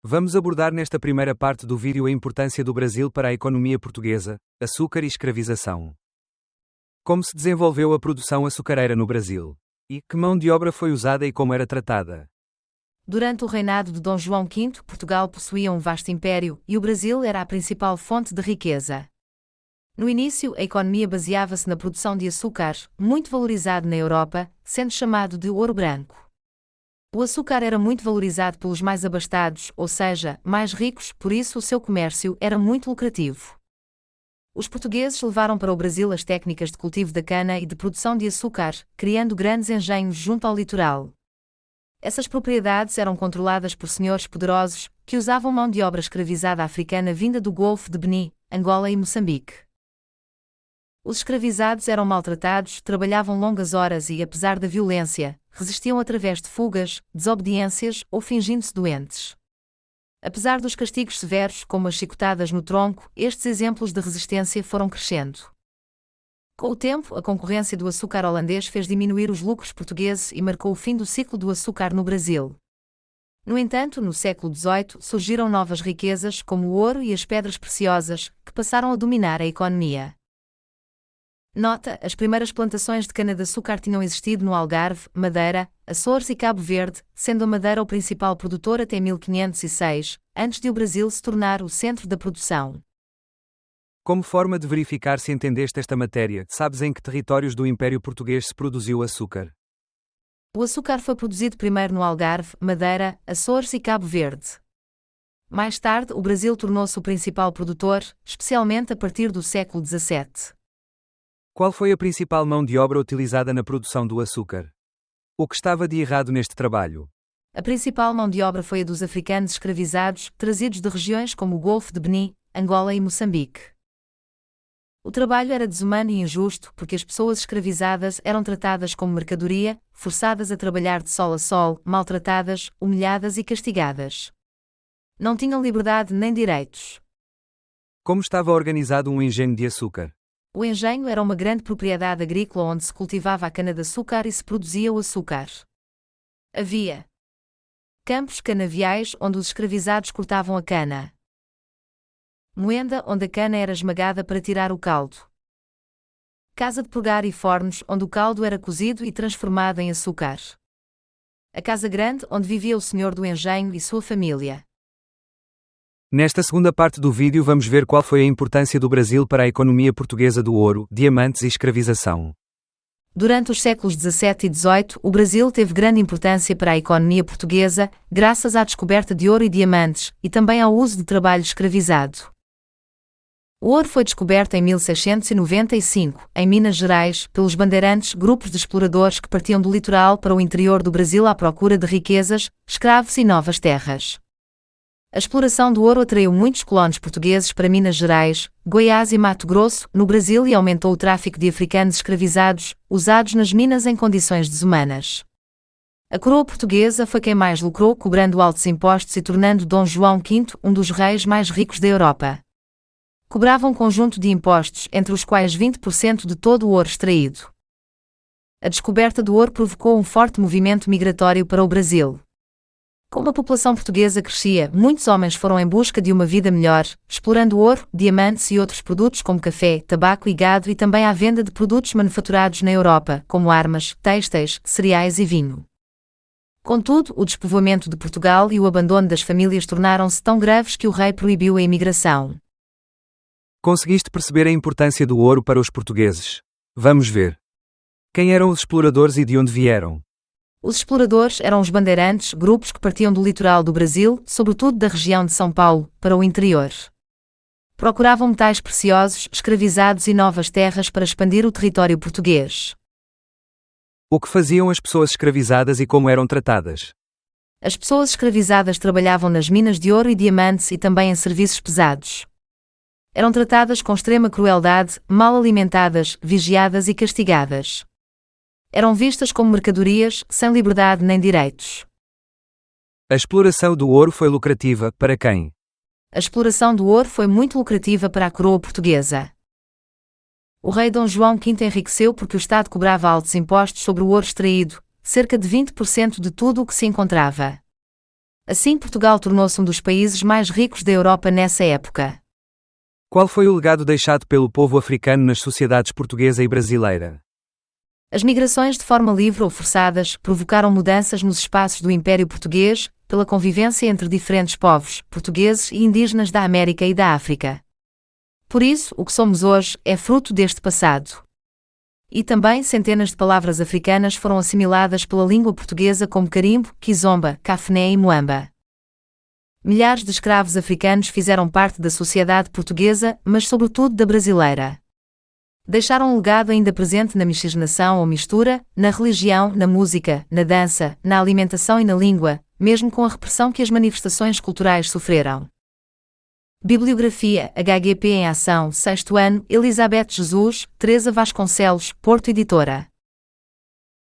Vamos abordar nesta primeira parte do vídeo a importância do Brasil para a economia portuguesa, açúcar e escravização. Como se desenvolveu a produção açucareira no Brasil? E que mão de obra foi usada e como era tratada? Durante o reinado de Dom João V, Portugal possuía um vasto império e o Brasil era a principal fonte de riqueza. No início, a economia baseava-se na produção de açúcar, muito valorizado na Europa, sendo chamado de ouro branco. O açúcar era muito valorizado pelos mais abastados, ou seja, mais ricos, por isso o seu comércio era muito lucrativo. Os portugueses levaram para o Brasil as técnicas de cultivo da cana e de produção de açúcar, criando grandes engenhos junto ao litoral. Essas propriedades eram controladas por senhores poderosos, que usavam mão de obra escravizada africana vinda do Golfo de Benin, Angola e Moçambique. Os escravizados eram maltratados, trabalhavam longas horas e, apesar da violência, resistiam através de fugas, desobediências ou fingindo-se doentes. Apesar dos castigos severos, como as chicotadas no tronco, estes exemplos de resistência foram crescendo. Com o tempo, a concorrência do açúcar holandês fez diminuir os lucros portugueses e marcou o fim do ciclo do açúcar no Brasil. No entanto, no século XVIII, surgiram novas riquezas, como o ouro e as pedras preciosas, que passaram a dominar a economia. Nota: as primeiras plantações de cana-de-açúcar tinham existido no Algarve, Madeira, Açores e Cabo Verde, sendo a Madeira o principal produtor até 1506, antes de o Brasil se tornar o centro da produção. Como forma de verificar se entendeste esta matéria, sabes em que territórios do Império Português se produziu açúcar? O açúcar foi produzido primeiro no Algarve, Madeira, Açores e Cabo Verde. Mais tarde, o Brasil tornou-se o principal produtor, especialmente a partir do século XVII. Qual foi a principal mão de obra utilizada na produção do açúcar? O que estava de errado neste trabalho? A principal mão de obra foi a dos africanos escravizados, trazidos de regiões como o Golfo de Benin, Angola e Moçambique. O trabalho era desumano e injusto porque as pessoas escravizadas eram tratadas como mercadoria, forçadas a trabalhar de sol a sol, maltratadas, humilhadas e castigadas. Não tinham liberdade nem direitos. Como estava organizado um engenho de açúcar? O engenho era uma grande propriedade agrícola onde se cultivava a cana-de-açúcar e se produzia o açúcar. Havia campos canaviais onde os escravizados cortavam a cana. Moenda onde a cana era esmagada para tirar o caldo. Casa de pegar e fornos onde o caldo era cozido e transformado em açúcar. A casa grande onde vivia o senhor do engenho e sua família. Nesta segunda parte do vídeo vamos ver qual foi a importância do Brasil para a economia portuguesa do ouro, diamantes e escravização. Durante os séculos XVII e XVIII, o Brasil teve grande importância para a economia portuguesa, graças à descoberta de ouro e diamantes, e também ao uso de trabalho escravizado. O ouro foi descoberto em 1695, em Minas Gerais, pelos bandeirantes, grupos de exploradores que partiam do litoral para o interior do Brasil à procura de riquezas, escravos e novas terras. A exploração do ouro atraiu muitos colonos portugueses para Minas Gerais, Goiás e Mato Grosso, no Brasil e aumentou o tráfico de africanos escravizados, usados nas minas em condições desumanas. A coroa portuguesa foi quem mais lucrou, cobrando altos impostos e tornando Dom João V um dos reis mais ricos da Europa. Cobrava um conjunto de impostos, entre os quais 20% de todo o ouro extraído. A descoberta do ouro provocou um forte movimento migratório para o Brasil. Como a população portuguesa crescia, muitos homens foram em busca de uma vida melhor, explorando ouro, diamantes e outros produtos como café, tabaco e gado e também à venda de produtos manufaturados na Europa, como armas, têxteis, cereais e vinho. Contudo, o despovoamento de Portugal e o abandono das famílias tornaram-se tão graves que o rei proibiu a imigração. Conseguiste perceber a importância do ouro para os portugueses? Vamos ver. Quem eram os exploradores e de onde vieram? Os exploradores eram os bandeirantes, grupos que partiam do litoral do Brasil, sobretudo da região de São Paulo, para o interior. Procuravam metais preciosos, escravizados e novas terras para expandir o território português. O que faziam as pessoas escravizadas e como eram tratadas? As pessoas escravizadas trabalhavam nas minas de ouro e diamantes e também em serviços pesados. Eram tratadas com extrema crueldade, mal alimentadas, vigiadas e castigadas. Eram vistas como mercadorias, sem liberdade nem direitos. A exploração do ouro foi lucrativa, para quem? A exploração do ouro foi muito lucrativa para a coroa portuguesa. O rei Dom João V enriqueceu porque o Estado cobrava altos impostos sobre o ouro extraído, cerca de 20% de tudo o que se encontrava. Assim, Portugal tornou-se um dos países mais ricos da Europa nessa época. Qual foi o legado deixado pelo povo africano nas sociedades portuguesa e brasileira? As migrações de forma livre ou forçadas provocaram mudanças nos espaços do Império Português, pela convivência entre diferentes povos, portugueses e indígenas da América e da África. Por isso, o que somos hoje é fruto deste passado. E também centenas de palavras africanas foram assimiladas pela língua portuguesa como carimbo, kizomba, cafné e muamba. Milhares de escravos africanos fizeram parte da sociedade portuguesa, mas sobretudo da brasileira. Deixaram um legado ainda presente na miscigenação ou mistura, na religião, na música, na dança, na alimentação e na língua, mesmo com a repressão que as manifestações culturais sofreram. Bibliografia HGP em Ação, 6º ano, Elizabeth Jesus, Teresa Vasconcelos, Porto Editora.